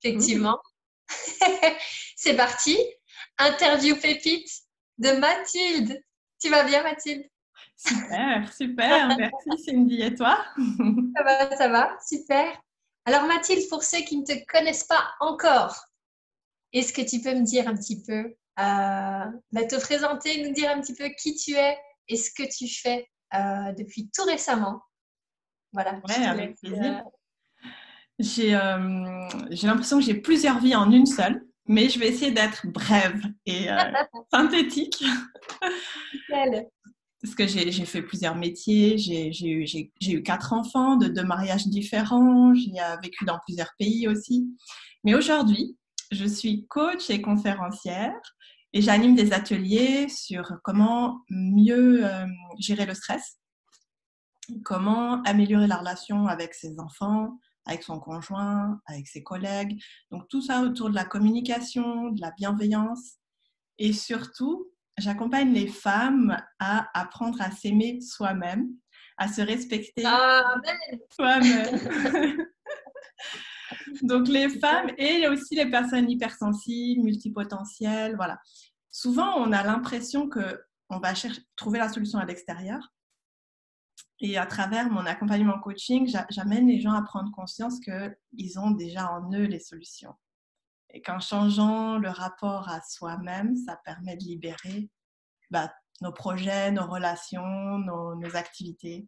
Cool. effectivement. C'est parti. Interview pépite de Mathilde. Tu vas bien, Mathilde? Super, super. Merci Cindy. Et toi? Ça va, super. Alors Mathilde, pour ceux qui ne te connaissent pas encore, est-ce que tu peux me dire un petit peu, te présenter, nous dire un petit peu qui tu es et ce que tu fais depuis tout récemment? Voilà, Ouais, je te avec laisse. plaisir. J'ai l'impression que j'ai plusieurs vies en une seule, mais je vais essayer d'être brève et synthétique. Nickel. Parce que j'ai fait plusieurs métiers, j'ai eu 4 enfants de 2 mariages différents, j'ai vécu dans plusieurs pays aussi. Mais aujourd'hui, je suis coach et conférencière et j'anime des ateliers sur comment mieux gérer le stress, comment améliorer la relation avec ses enfants, avec son conjoint, avec ses collègues. Donc tout ça autour de la communication, de la bienveillance et surtout, j'accompagne les femmes à apprendre à s'aimer soi-même, à se respecter Ah, belle. soi-même. Donc les femmes et aussi les personnes hypersensibles, multipotentielles, voilà. Souvent, on a l'impression qu'on va trouver la solution à l'extérieur. Et à travers mon accompagnement coaching, j'amène les gens à prendre conscience qu'ils ont déjà en eux les solutions. Et qu'en changeant le rapport à soi-même, ça permet de libérer nos projets, nos relations, nos activités.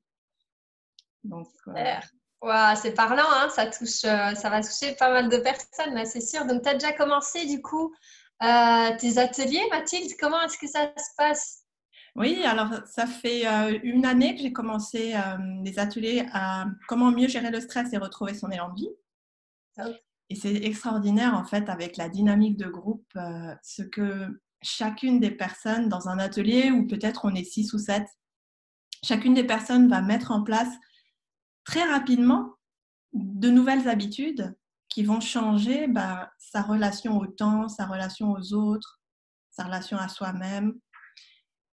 Donc, Super. Ouah, c'est parlant, hein, ça touche, ça va toucher pas mal de personnes, là, c'est sûr. Donc, tu as déjà commencé, du coup, tes ateliers, Mathilde? Comment est-ce que ça se passe? oui, alors ça fait 1 année que j'ai commencé des ateliers à comment mieux gérer le stress et retrouver son élan de vie. Top. Et c'est extraordinaire, en fait, avec la dynamique de groupe, ce que chacune des personnes dans un atelier, ou peut-être on est 6 ou 7, chacune des personnes va mettre en place très rapidement de nouvelles habitudes qui vont changer sa relation au temps, sa relation aux autres, sa relation à soi-même.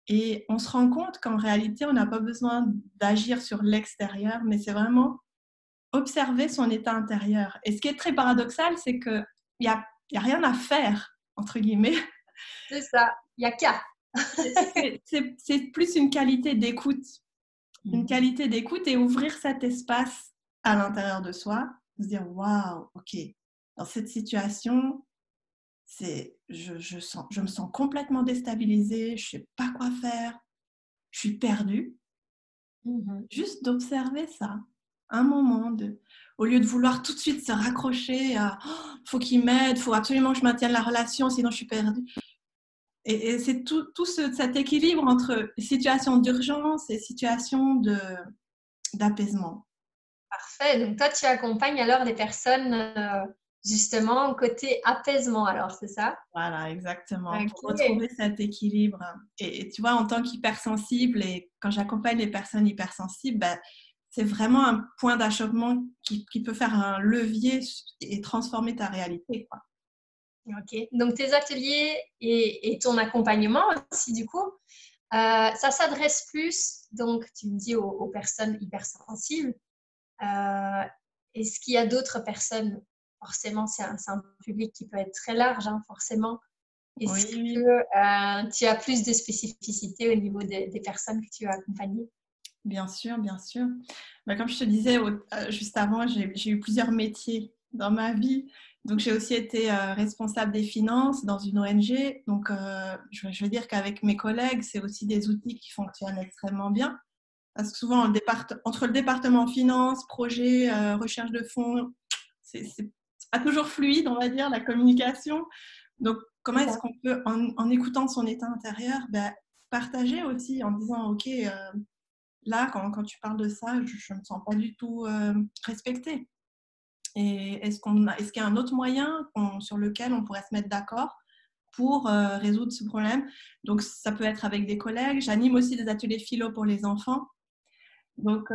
Et on se rend compte qu'en réalité, on n'a pas besoin d'agir sur l'extérieur, mais c'est vraiment observer son état intérieur. Et ce qui est très paradoxal, c'est qu'il y a rien à faire, entre guillemets. C'est ça, il n'y a qu'à. C'est plus une qualité d'écoute. Une qualité d'écoute et ouvrir cet espace à l'intérieur de soi, se dire waouh, ok, dans cette situation, je me sens complètement déstabilisée, je ne sais pas quoi faire, je suis perdue. Juste d'observer ça, un moment, au lieu de vouloir tout de suite se raccrocher à oh, faut qu'il m'aide, faut absolument que je maintienne la relation, sinon je suis perdue. Et c'est tout cet équilibre entre situations d'urgence et situations d'apaisement. Parfait. Donc, toi, tu accompagnes alors les personnes, justement, côté apaisement, alors, c'est ça? Voilà, exactement, pour Ok. retrouver cet équilibre. Et tu vois, en tant qu'hypersensible, et quand j'accompagne les personnes hypersensibles, c'est vraiment un point d'achoppement qui peut faire un levier et transformer ta réalité, quoi. Ok. Donc, tes ateliers et ton accompagnement aussi, du coup, ça s'adresse plus, donc, tu me dis, aux personnes hypersensibles. Euh, Est-ce qu'il y a d'autres personnes? Forcément, c'est un public qui peut être très large, hein, forcément. Est-ce que Oui, tu as plus de spécificité au niveau des personnes que tu as accompagnées? bien sûr, bien sûr. Comme je te disais juste avant, j'ai eu plusieurs métiers dans ma vie. Donc, j'ai aussi été responsable des finances dans une ONG. Donc, je veux dire qu'avec mes collègues, c'est aussi des outils qui fonctionnent extrêmement bien. Parce que souvent, entre le département finance, projet, recherche de fonds, c'est pas toujours fluide, on va dire, la communication. Donc, comment C'est est-ce ça. qu'on peut, en écoutant son état intérieur, partager aussi en disant, OK, là, quand tu parles de ça, je ne me sens pas du tout respectée. Et est-ce qu'il y a un autre moyen sur lequel on pourrait se mettre d'accord pour résoudre ce problème? Donc, ça peut être avec des collègues. J'anime aussi des ateliers philo pour les enfants. Donc,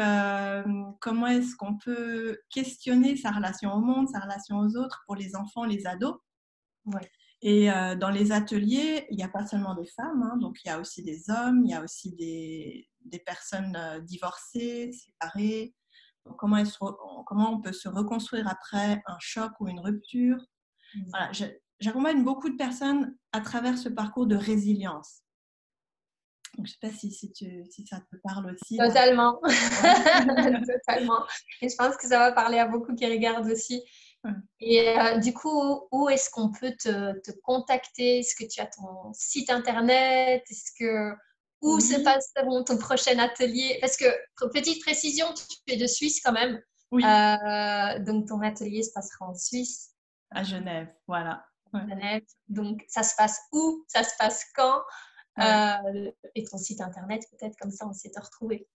comment est-ce qu'on peut questionner sa relation au monde, sa relation aux autres pour les enfants, les ados? Ouais. Et dans les ateliers, il n'y a pas seulement des femmes, hein, donc il y a aussi des hommes, il y a aussi des personnes divorcées, séparées, comment on peut se reconstruire après un choc ou une rupture. Voilà, j'accompagne beaucoup de personnes à travers ce parcours de résilience. Donc, je ne sais pas si ça te parle aussi. Totalement. Totalement. Et je pense que ça va parler à beaucoup qui regardent aussi. Et du coup, où est-ce qu'on peut te contacter? Est-ce que tu as ton site internet? Où se passe ton prochain atelier? Parce que, petite précision, tu es de Suisse quand même. Oui. Donc, ton atelier se passera en Suisse. À Genève, voilà. Ouais. Genève. Donc, ça se passe où? Ça se passe quand? Et ton site internet, peut-être, comme ça, on sait te retrouver.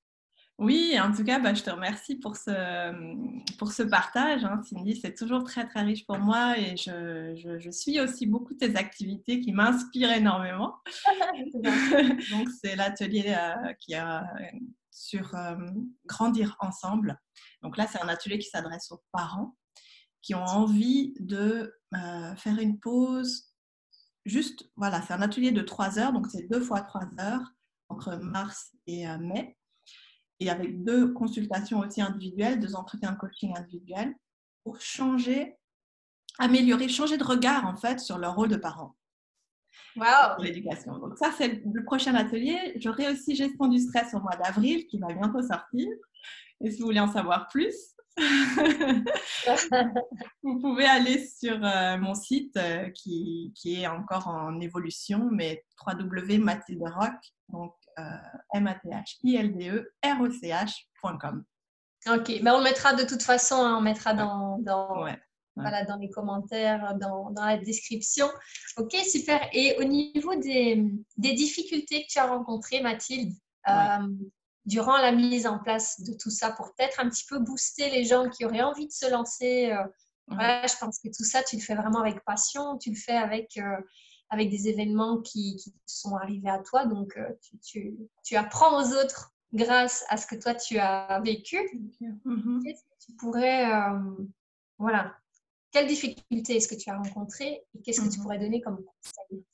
Oui, en tout cas, je te remercie pour ce partage, hein, Cindy. C'est toujours très, très riche pour moi et je suis aussi beaucoup tes activités qui m'inspirent énormément. Donc, c'est l'atelier qui a sur Grandir ensemble. Donc là, c'est un atelier qui s'adresse aux parents qui ont envie de faire une pause. Juste, voilà, c'est un atelier de 3 heures, donc c'est 2 fois 3 heures entre mars et mai. Et avec 2 consultations aussi individuelles, 2 entretiens de coaching individuels pour changer de regard en fait sur leur rôle de parent. Wow. Pour l'éducation. Donc ça, c'est le prochain atelier. J'aurai aussi gestion du stress au mois d'avril qui va bientôt sortir. Et si vous voulez en savoir plus, vous pouvez aller sur mon site qui est encore en évolution, mais www.mathilderoch, donc mathilderoch.com. Ok, mais on le mettra de toute façon, hein, on mettra dans les commentaires, dans la description. Ok, super. Et au niveau des difficultés que tu as rencontrées, Mathilde, durant la mise en place de tout ça, pour peut-être un petit peu booster les gens qui auraient envie de se lancer, je pense que tout ça, tu le fais vraiment avec passion, tu le fais avec des événements qui sont arrivés à toi, donc tu apprends aux autres grâce à ce que toi tu as vécu. Qu'est-ce que tu pourrais, quelles difficultés est-ce que tu as rencontrées et qu'est-ce que tu pourrais donner comme conseil?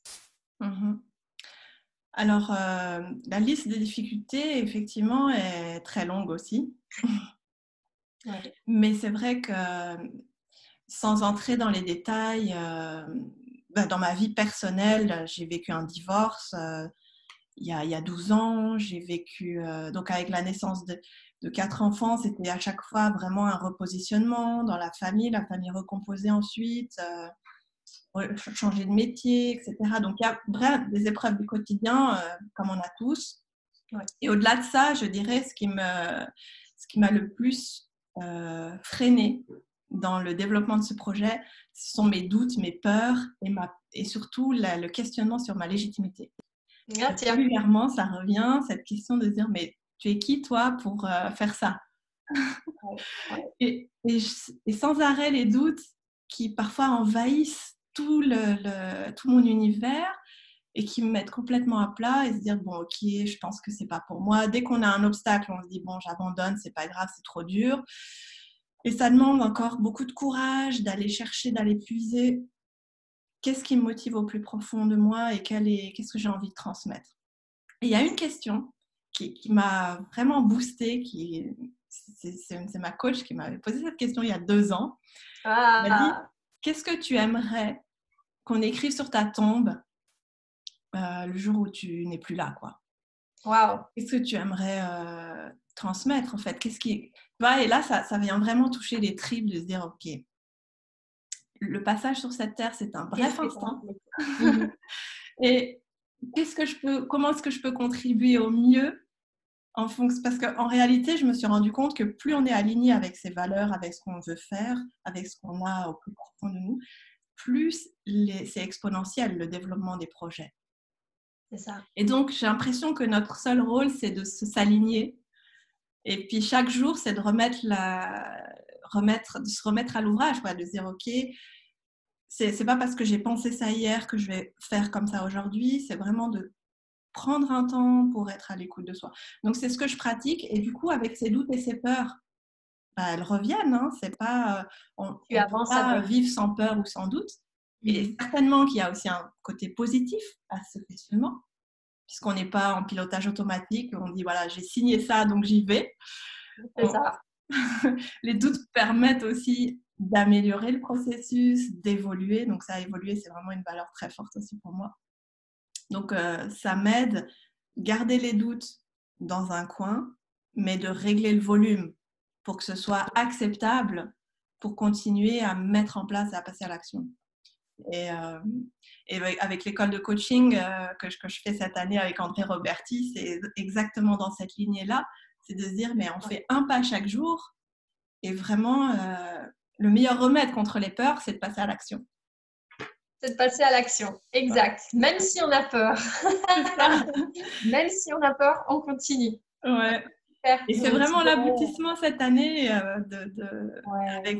Alors, la liste des difficultés, effectivement, est très longue aussi. Mais c'est vrai que, sans entrer dans les détails, dans ma vie personnelle, j'ai vécu un divorce il y a 12 ans. J'ai vécu, donc avec la naissance de 4 enfants, c'était à chaque fois vraiment un repositionnement dans la famille recomposée ensuite, changer de métier, etc. Donc, il y a bref, des épreuves du quotidien, comme on a tous. Et au-delà de ça, je dirais, ce qui m'a le plus freinée dans le développement de ce projet, ce sont mes doutes, mes peurs et surtout le questionnement sur ma légitimité. Régulièrement, ça revient, cette question de dire, mais tu es qui toi pour faire ça? Et sans arrêt, les doutes qui parfois envahissent tout mon univers et qui me mettent complètement à plat et se dire, bon, ok, je pense que c'est pas pour moi. Dès qu'on a un obstacle, on se dit, bon, j'abandonne, c'est pas grave, c'est trop dur. Et ça demande encore beaucoup de courage d'aller chercher, d'aller puiser qu'est-ce qui me motive au plus profond de moi et qu'est-ce que j'ai envie de transmettre. Et il y a une question qui m'a vraiment boostée, c'est ma coach qui m'avait posé cette question il y a 2 ans. Elle m'a dit, qu'est-ce que tu aimerais qu'on écrive sur ta tombe le jour où tu n'es plus là, quoi. Wow. Qu'est-ce que tu aimerais transmettre, en fait? Et là, ça vient vraiment toucher les tripes de se dire, ok, le passage sur cette terre, c'est un bref instant. Et comment est-ce que je peux contribuer au mieux en fonction, parce qu'en réalité, je me suis rendu compte que plus on est aligné avec ses valeurs, avec ce qu'on veut faire, avec ce qu'on a au plus profond de nous, plus c'est exponentiel le développement des projets. C'est ça. Et donc, j'ai l'impression que notre seul rôle, c'est de s'aligner. Et puis, chaque jour, c'est de se remettre à l'ouvrage, quoi, de se dire, OK, c'est pas parce que j'ai pensé ça hier que je vais faire comme ça aujourd'hui. C'est vraiment de prendre un temps pour être à l'écoute de soi. Donc, c'est ce que je pratique. Et du coup, avec ces doutes et ces peurs, elles reviennent. Hein. C'est pas, on ne peut pas vivre sans peur ou sans doute. Et certainement qu'il y a aussi un côté positif à ce questionnement, puisqu'on n'est pas en pilotage automatique. On dit, voilà, j'ai signé ça, donc j'y vais. C'est ça. Les doutes permettent aussi d'améliorer le processus, d'évoluer. Donc ça, évoluer, c'est vraiment une valeur très forte aussi pour moi. Donc ça m'aide garder les doutes dans un coin, mais de régler le volume pour que ce soit acceptable pour continuer à mettre en place et à passer à l'action. Et avec l'école de coaching que je fais cette année avec André Roberti, c'est exactement dans cette lignée-là. C'est de se dire, mais on fait un pas chaque jour. Et vraiment, le meilleur remède contre les peurs, c'est de passer à l'action. C'est de passer à l'action, exact. Même si on a peur. Même si on a peur, on continue. Ouais. Et c'est vraiment l'aboutissement cette année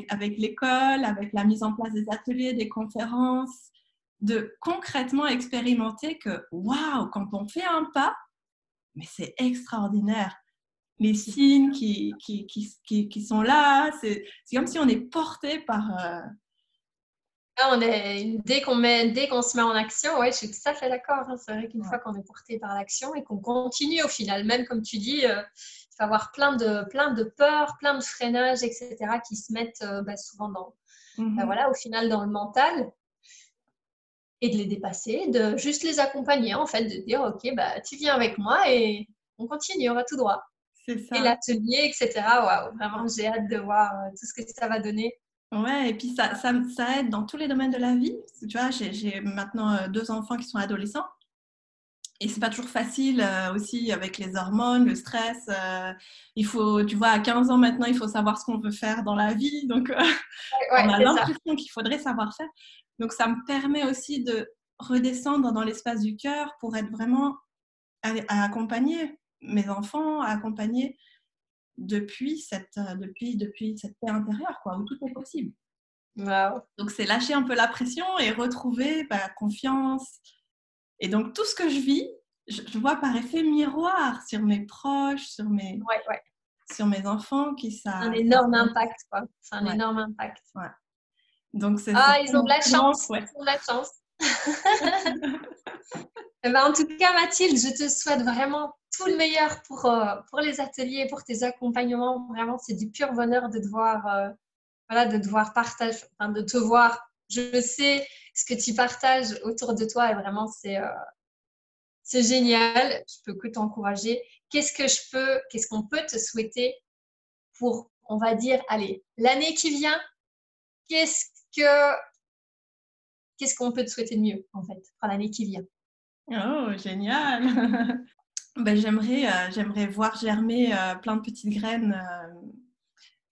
avec l'école, avec la mise en place des ateliers, des conférences, de concrètement expérimenter que, waouh, quand on fait un pas, mais c'est extraordinaire. Les signes qui sont là, c'est comme si on est porté par... Dès qu'on se met en action, ouais, je suis tout à fait d'accord. Hein. C'est vrai qu'une fois qu'on est porté par l'action et qu'on continue au final, même comme tu dis, il faut avoir plein de peurs, plein de freinages, etc., qui se mettent souvent voilà, au final dans le mental, et de les dépasser, de juste les accompagner, en fait, de dire, ok, tu viens avec moi et on continue, on va tout droit. C'est ça. Et l'atelier, etc., waouh, vraiment, j'ai hâte de voir tout ce que ça va donner. Ouais, et puis ça aide dans tous les domaines de la vie. Tu vois, j'ai maintenant 2 enfants qui sont adolescents. Et c'est pas toujours facile aussi avec les hormones, le stress. Il faut, tu vois, à 15 ans maintenant, il faut savoir ce qu'on veut faire dans la vie. Donc, on a l'impression qu'il faudrait savoir faire. Donc, ça me permet aussi de redescendre dans l'espace du cœur pour être vraiment à accompagner mes enfants, à accompagner depuis cette paix intérieure, quoi, où tout est possible. Wow. Donc, c'est lâcher un peu la pression et retrouver confiance. Et donc, tout ce que je vis, je vois par effet miroir sur mes proches, sur mes enfants. Un énorme impact, quoi. C'est un énorme impact. Ouais. Donc, ils ont de la chance. Ouais. Ils ont de la chance. En tout cas, Mathilde, je te souhaite vraiment tout le meilleur pour les ateliers, pour tes accompagnements. Vraiment, c'est du pur bonheur de devoir partager, de te voir. Je sais ce que tu partages autour de toi et vraiment, c'est génial. Je peux que t'encourager. Qu'est-ce qu'on peut te souhaiter pour, on va dire, allez, l'année qui vient, qu'est-ce qu'on peut te souhaiter de mieux, en fait, pour l'année qui vient? Oh, génial. J'aimerais voir germer plein de petites graines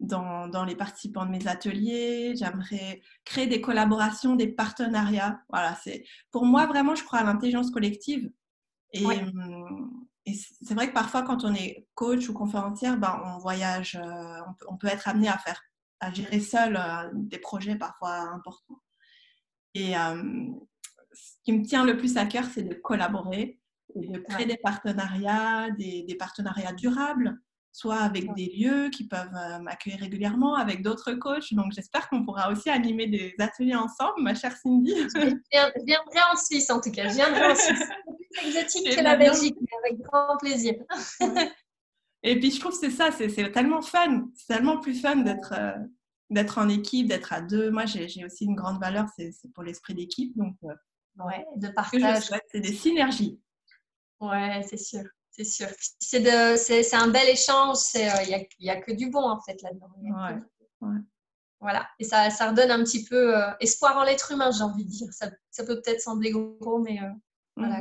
dans les participants de mes ateliers. J'aimerais créer des collaborations, des partenariats. Voilà, pour moi, vraiment, je crois à l'intelligence collective. Et c'est vrai que parfois, quand on est coach ou conférencière, on voyage, on peut être amené à gérer seul des projets parfois importants. Et ce qui me tient le plus à cœur, c'est de collaborer et de créer des partenariats, des partenariats durables, soit avec des lieux qui peuvent m'accueillir régulièrement, avec d'autres coachs. Donc, j'espère qu'on pourra aussi animer des ateliers ensemble, ma chère Cindy. Je viendrai en Suisse, en tout cas. Je viendrai en Suisse. C'est plus exotique que la Belgique, mais avec grand plaisir. Et puis, je trouve que c'est ça, c'est tellement fun. C'est tellement plus fun d'être en équipe, d'être à deux. Moi, j'ai aussi une grande valeur, c'est pour l'esprit d'équipe. Donc, de partage. Ce que je souhaite, c'est des synergies. Ouais, c'est sûr. C'est sûr. C'est un bel échange. Il y a que du bon, en fait, là-dedans. Voilà. Et ça redonne un petit peu espoir en l'être humain, j'ai envie de dire. Ça peut peut-être sembler gros, mais voilà.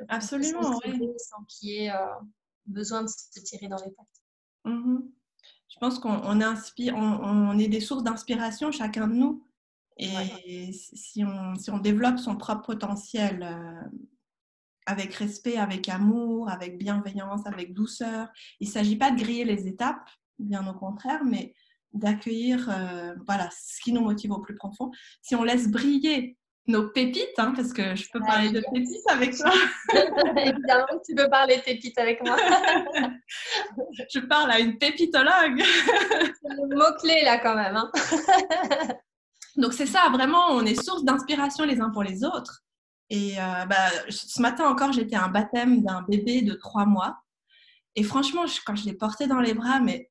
Absolument, oui. Sans qu'il y ait besoin de se tirer dans les pattes. Je pense qu'on est des sources d'inspiration, chacun de nous. Et si on développe son propre potentiel avec respect, avec amour, avec bienveillance, avec douceur, il ne s'agit pas de griller les étapes, bien au contraire, mais d'accueillir ce qui nous motive au plus profond. Si on laisse briller nos pépites, parce que je peux parler de pépites avec toi. Évidemment que tu peux parler de pépites avec moi. Je parle à une pépitologue. C'est le mot-clé là quand même. Donc c'est ça, vraiment, on est source d'inspiration les uns pour les autres. Et ce matin encore, j'étais à un baptême d'un bébé de 3 mois. Et franchement, quand je l'ai porté dans les bras, mais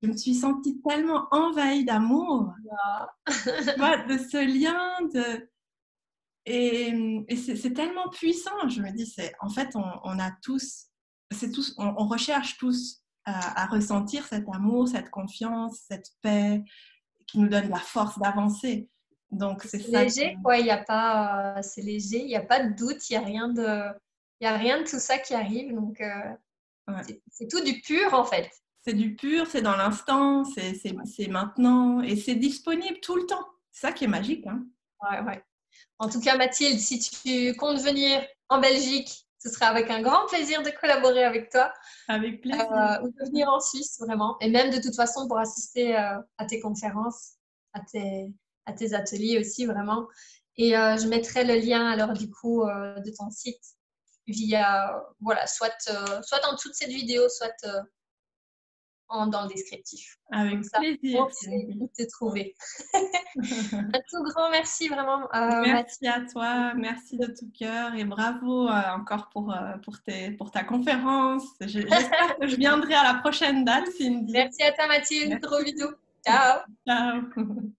je me suis sentie tellement envahie d'amour, tu vois, de ce lien, et c'est tellement puissant. Je me dis, en fait, on a tous, on recherche tous à ressentir cet amour, cette confiance, cette paix qui nous donne la force d'avancer. Donc, c'est ça. Léger, quoi. Il y a pas, c'est léger, il n'y a pas de doute, il y a rien de tout ça qui arrive. Donc, Ouais. c'est tout du pur, en fait. C'est du pur, c'est dans l'instant, c'est maintenant et c'est disponible tout le temps. C'est ça qui est magique. Hein. Ouais, ouais. En tout cas, Mathilde, si tu comptes venir en Belgique, ce sera avec un grand plaisir de collaborer avec toi. Avec plaisir. Ou de venir en Suisse, vraiment. Et même de toute façon pour assister à tes conférences, à tes ateliers aussi, vraiment. Et je mettrai le lien alors du coup de ton site via, voilà, soit en dessous de cette vidéo, soit dans le descriptif. Avec Comme ça, plaisir. on sait où te trouver. Un tout grand merci vraiment, Merci Mathilde. à toi, merci de tout cœur et bravo encore pour ta conférence. J'espère que je viendrai à la prochaine date, Cindy. Merci à toi, Mathilde. Merci. Gros bisous. Ciao. Ciao.